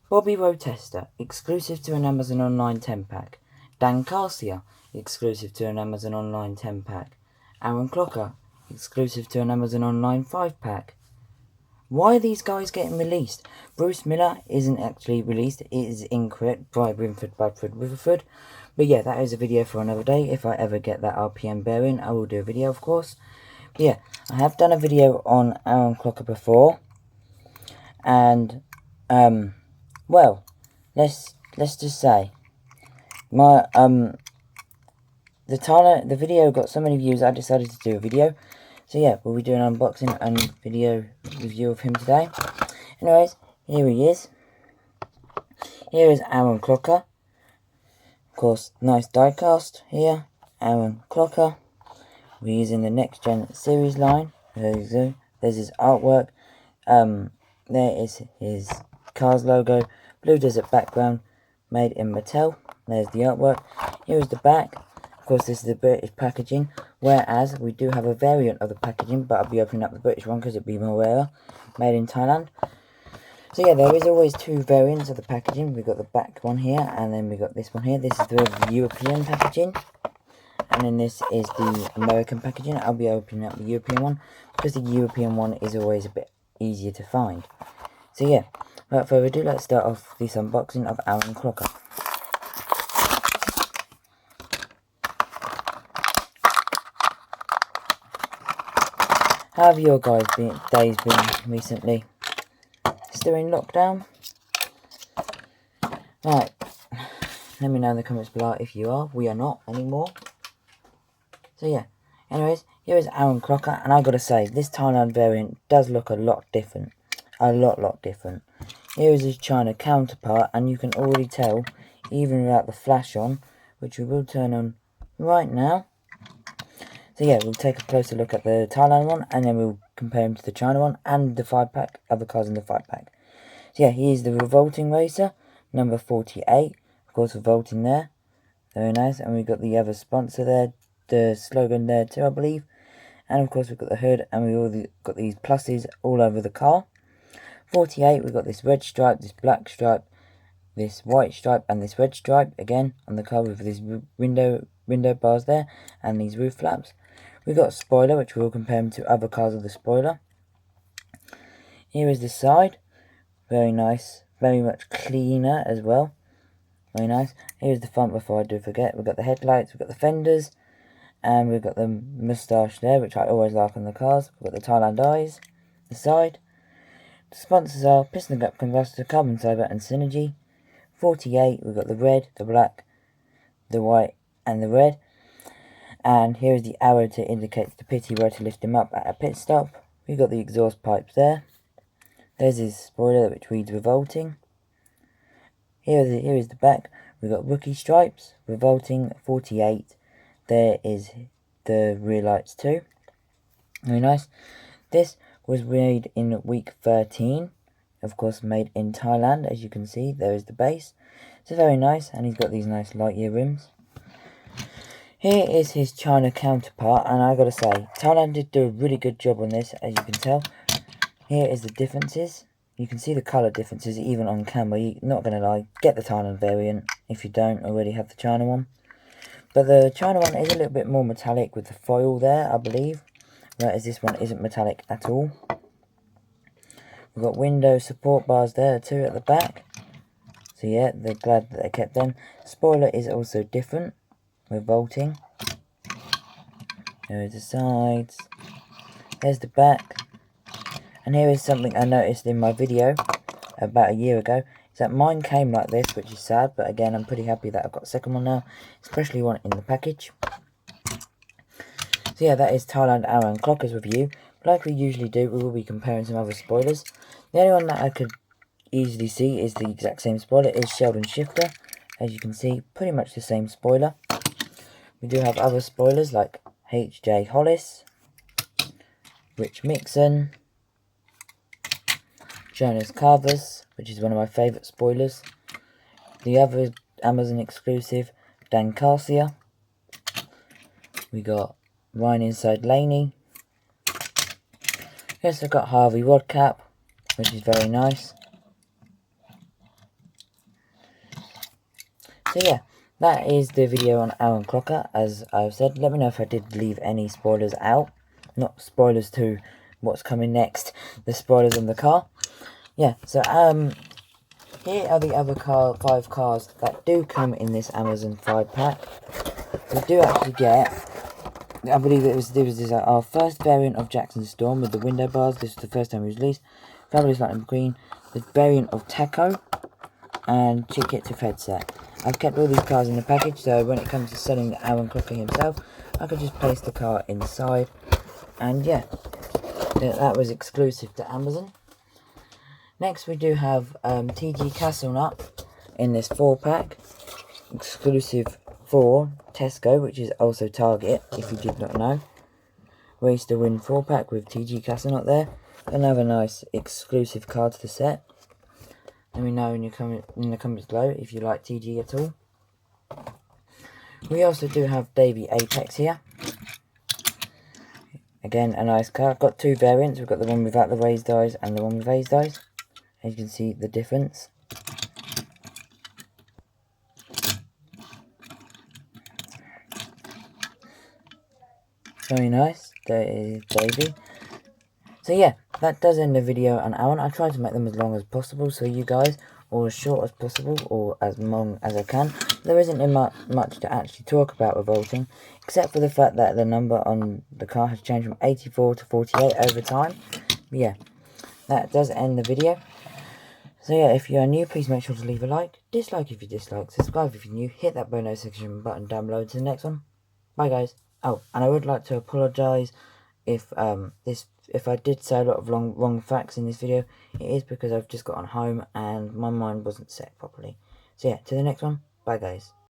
Bobby Rotester, exclusive to an Amazon Online 10-pack. Dan Garcia, exclusive to an Amazon Online 10-pack. Aaron Clocker, exclusive to an Amazon Online 5-pack. Why are these guys getting released? Bruce Miller isn't actually released. It is incorrect by Fred Rutherford. But yeah, that is a video for another day. If I ever get that RPM bearing, I will do a video, of course. But yeah, I have done a video on Aaron Clocker before. And, well, let's just say, the video got so many views, I decided to do a video. So yeah, we'll be doing an unboxing and video review of him today. Anyways, here he is. Here is Aaron Clocker. Of course, nice diecast here. Aaron Clocker. We're using the Next Gen series line. There's his artwork. There is his Cars logo. Blue desert background. Made in Mattel. There's the artwork. Here is the back. Of course, this is the British packaging, whereas we do have a variant of the packaging, but I'll be opening up the British one because it'd be more rare. Made in Thailand. So yeah, there is always two variants of the packaging. We've got the back one here, and then we've got this one here. This is the European packaging, and then this is the American packaging. I'll be opening up the European one, because the European one is always a bit easier to find. So yeah, without further ado, let's start off this unboxing of Aaron Clocker. How have your guys' days been recently? Still in lockdown? Right, let me know in the comments below if you are. We are not anymore. So yeah, anyways, here is Aaron Clocker, and I gotta say, this Thailand variant does look a lot different. A lot different. Here is his China counterpart, and you can already tell, even without the flash on, which we will turn on right now. So yeah, we'll take a closer look at the Thailand one, and then we'll compare him to the China one, and the 5-pack, other cars in the 5-pack. So yeah, he is the Revolting Racer, number 48. Of course, Revolting there. Very nice. And we've got the other sponsor there, the slogan there too, I believe. And of course, we've got the hood, and we've all got these pluses all over the car. 48, we've got this red stripe, this black stripe, this white stripe, and this red stripe, again, on the car with this window bars there, and these roof flaps. We've got a spoiler, which we'll compare him to other cars with the spoiler. Here is the side. Very nice. Very much cleaner as well. Very nice. Here's the front before I do forget. We've got the headlights, we've got the fenders, and we've got the moustache there, which I always like on the cars. We've got the Thailand eyes. The side. The sponsors are Piston Gap Combustor, Carbon Fiber, and Synergy. 48, we've got the red, the black, the white, and the red. And here is the arrow to indicate the pit he were to lift him up at a pit stop. We've got the exhaust pipes there. There's his spoiler, which reads Revolting. Here is the back. We've got rookie stripes, Revolting 48. There is the rear lights too. Very nice. This was made in week 13. Of course, made in Thailand, as you can see. There is the base. So very nice, and he's got these nice Lightyear rims. Here is his China counterpart, and I gotta say, Thailand did do a really good job on this, as you can tell. Here is the differences. You can see the colour differences even on camera. You're not gonna lie, get the Thailand variant if you don't already have the China one. But the China one is a little bit more metallic with the foil there, I believe. Whereas this one isn't metallic at all. We've got window support bars there too at the back. So yeah, they're glad that they kept them. Spoiler is also different. Revolting. There's the sides. There's the back. And here is something I noticed in my video about a year ago. Is that mine came like this, which is sad. But again, I'm pretty happy that I've got a second one now. Especially one in the package. So yeah, that is Thailand Aaron Clocker's review. Like we usually do, we will be comparing some other spoilers. The only one that I could easily see is the exact same spoiler is Sheldon Shifter. As you can see, pretty much the same spoiler. We do have other spoilers like H.J. Hollis, Rich Mixon, Jonas Carvers, which is one of my favourite spoilers. The other Amazon exclusive, Dan Garcia. We got Ryan Inside Laney. Yes, I've got Harvey Rodcap, which is very nice. So yeah, that is the video on Aaron Clocker. As I've said, let me know if I did leave any spoilers out. Not spoilers to what's coming next, the spoilers on the car. Yeah, so here are the other 5 cars that do come in this Amazon 5-pack. We do actually get, I believe it was our first variant of Jackson's Storm with the window bars. This was the first time it was released. Fabulous Lightning McQueen, the variant of Taco, and Chick-It to Fed set. I've kept all these cars in the package, so when it comes to selling Aaron Clocker himself, I could just place the car inside. And yeah, that was exclusive to Amazon. Next we do have TG Castle Nut in this 4-pack, exclusive for Tesco, which is also Target, if you did not know. Race to Win 4-pack with TG Castle Nut there. Another nice exclusive card to the set. Let me know in the comments below if you like TG at all. We also do have Davey Apex here. Again, a nice car. I've got 2 variants. We've got the one without the raised eyes and the one with raised eyes. As you can see the difference. Very nice. There is Davey. So yeah, that does end the video on Aaron. I try to make them as long as possible so you guys, or as short as possible, or as long as I can. There isn't much to actually talk about revolting, except for the fact that the number on the car has changed from 84 to 48 over time. But yeah, that does end the video. So yeah, if you are new, please make sure to leave a like, dislike if you dislike, subscribe if you're new, hit that bell notification button down below to the next one. Bye guys. Oh, and I would like to apologise if I did say a lot of wrong facts in this video. It is because I've just gotten home and my mind wasn't set properly. So yeah, to the next one. Bye guys.